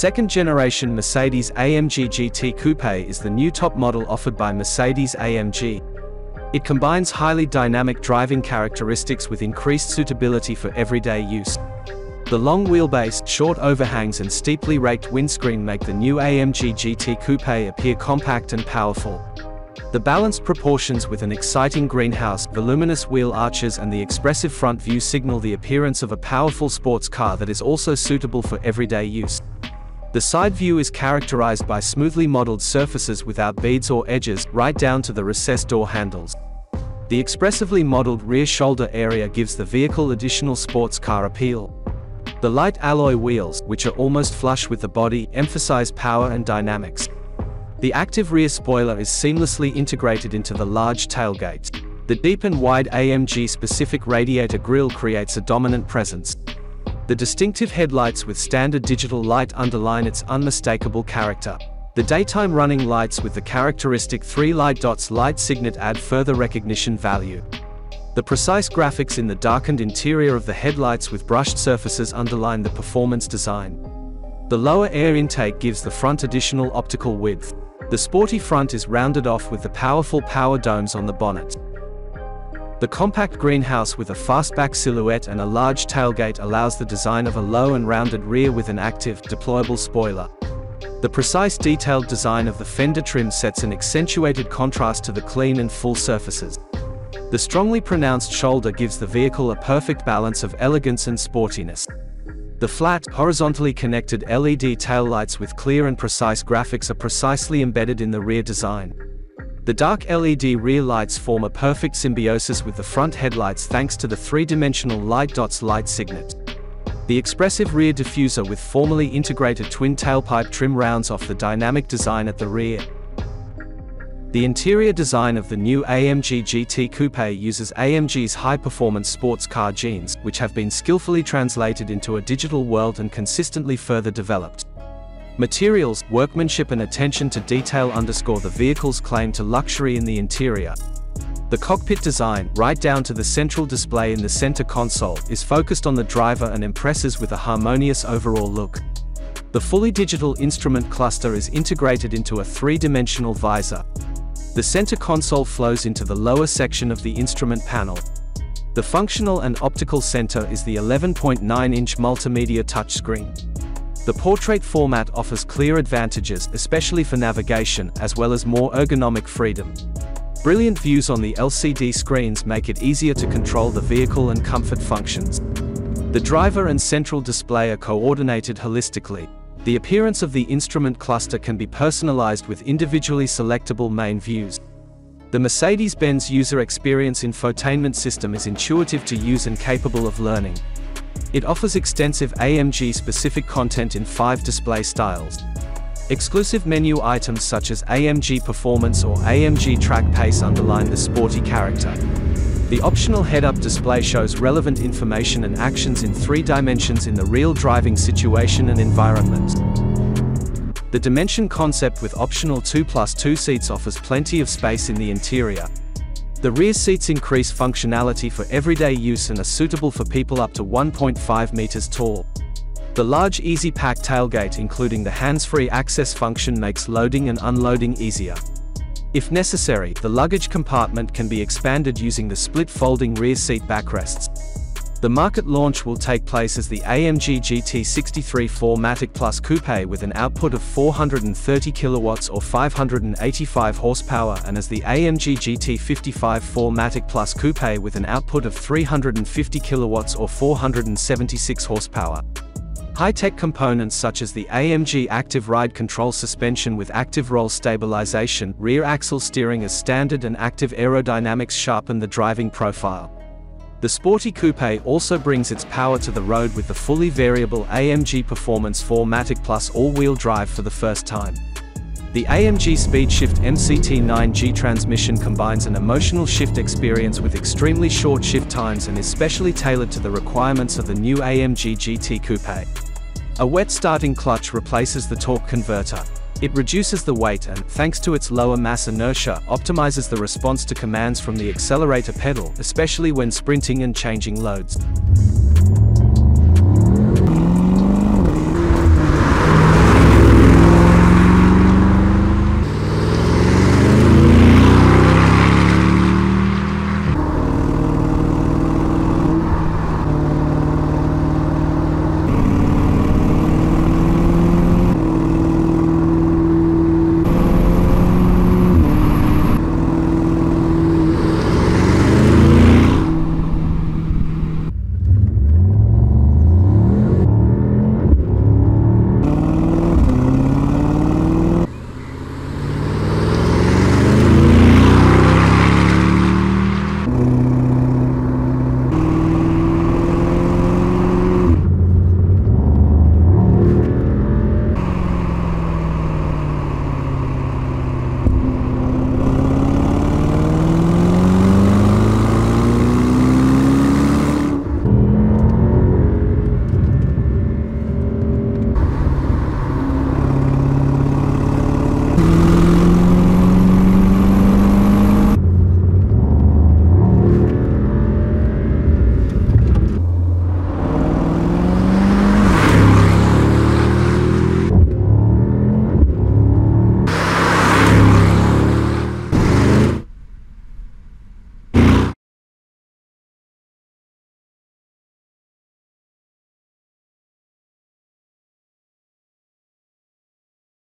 second-generation Mercedes AMG GT Coupé is the new top model offered by Mercedes-AMG. It combines highly dynamic driving characteristics with increased suitability for everyday use. The long wheelbase, short overhangs and steeply raked windscreen make the new AMG GT Coupé appear compact and powerful. The balanced proportions with an exciting greenhouse, voluminous wheel arches and the expressive front view signal the appearance of a powerful sports car that is also suitable for everyday use. The side view is characterized by smoothly modeled surfaces without beads or edges, right down to the recessed door handles. The expressively modeled rear shoulder area gives the vehicle additional sports car appeal. The light alloy wheels, which are almost flush with the body, emphasize power and dynamics. The active rear spoiler is seamlessly integrated into the large tailgate. The deep and wide AMG-specific radiator grille creates a dominant presence. The distinctive headlights with standard digital light underline its unmistakable character. The daytime running lights with the characteristic 3 light dots light signet add further recognition value. The precise graphics in the darkened interior of the headlights with brushed surfaces underline the performance design. The lower air intake gives the front additional optical width. The sporty front is rounded off with the powerful power domes on the bonnet. The compact greenhouse with a fastback silhouette and a large tailgate allows the design of a low and rounded rear with an active, deployable spoiler. The precise detailed design of the fender trim sets an accentuated contrast to the clean and full surfaces. The strongly pronounced shoulder gives the vehicle a perfect balance of elegance and sportiness. The flat, horizontally connected LED taillights with clear and precise graphics are precisely embedded in the rear design. The dark LED rear lights form a perfect symbiosis with the front headlights thanks to the three-dimensional light dots light signet. The expressive rear diffuser with formally integrated twin tailpipe trim rounds off the dynamic design at the rear. The interior design of the new AMG GT Coupé uses AMG's high-performance sports car genes, which have been skillfully translated into a digital world and consistently further developed. Materials, workmanship and attention to detail underscore the vehicle's claim to luxury in the interior. The cockpit design, right down to the central display in the center console, is focused on the driver and impresses with a harmonious overall look. The fully digital instrument cluster is integrated into a three-dimensional visor. The center console flows into the lower section of the instrument panel. The functional and optical center is the 11.9-inch multimedia touchscreen. The portrait format offers clear advantages, especially for navigation, as well as more ergonomic freedom. Brilliant views on the LCD screens make it easier to control the vehicle and comfort functions. The driver and central display are coordinated holistically. The appearance of the instrument cluster can be personalized with individually selectable main views. The Mercedes-Benz user experience infotainment system is intuitive to use and capable of learning. It offers extensive AMG-specific content in 5 display styles. Exclusive menu items such as AMG Performance or AMG Track Pace underline the sporty character. The optional head-up display shows relevant information and actions in 3 dimensions in the real driving situation and environment. The Dimension concept with optional 2+2 seats offers plenty of space in the interior. The rear seats increase functionality for everyday use and are suitable for people up to 1.5 meters tall. The large Easy Pack tailgate including the hands-free access function makes loading and unloading easier. If necessary, the luggage compartment can be expanded using the split folding rear seat backrests. The market launch will take place as the AMG GT 63 4MATIC Plus Coupé with an output of 430 kilowatts or 585 horsepower and as the AMG GT 55 4MATIC Plus Coupé with an output of 350 kilowatts or 476 horsepower. High-tech components such as the AMG Active Ride Control suspension with active roll stabilization, rear axle steering as standard and active aerodynamics sharpen the driving profile. The sporty Coupé also brings its power to the road with the fully variable AMG Performance 4MATIC Plus all-wheel drive for the first time. The AMG SpeedShift MCT9G transmission combines an emotional shift experience with extremely short shift times and is specially tailored to the requirements of the new AMG GT Coupé. A wet starting clutch replaces the torque converter. It reduces the weight and, thanks to its lower mass inertia, optimizes the response to commands from the accelerator pedal, especially when sprinting and changing loads.